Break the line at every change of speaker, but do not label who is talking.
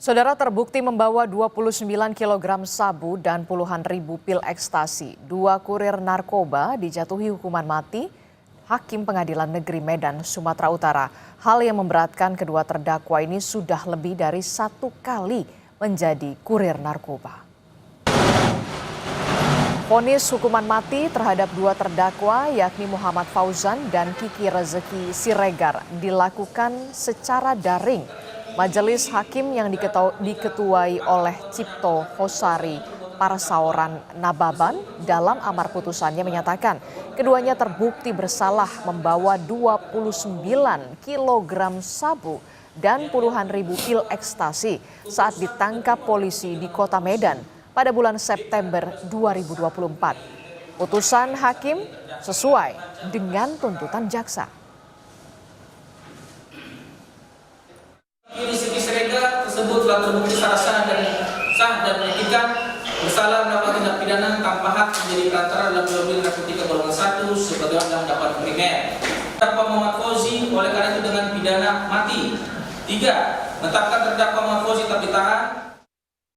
Saudara terbukti membawa 29 kg sabu dan puluhan ribu pil ekstasi. Dua kurir narkoba dijatuhi hukuman mati Hakim Pengadilan Negeri Medan, Sumatera Utara. Hal yang memberatkan kedua terdakwa ini sudah lebih dari 1 kali menjadi kurir narkoba. Vonis hukuman mati terhadap dua terdakwa yakni Muhammad Fauzan dan Kiki Rezeki Siregar dilakukan secara daring. Majelis Hakim yang diketuai oleh Cipto Hosari Parsaoran Nababan dalam amar putusannya menyatakan keduanya terbukti bersalah membawa 29 kg sabu dan puluhan ribu pil ekstasi saat ditangkap polisi di Kota Medan pada bulan September 2024. Putusan hakim sesuai dengan tuntutan jaksa.
Rezeki Siregar tersebut telah terbukti secara sah dan meyakinkan bersalah melakukan tindak pidana tanpa hak menjadi perantara dalam jual beli narkotika golongan 1 sebagai dalam dakwaan primer. Terdakwa Muhammad Fauzi oleh karena itu dengan pidana mati. 3. Menetapkan terdakwa Muhammad Fauzi tak ditahan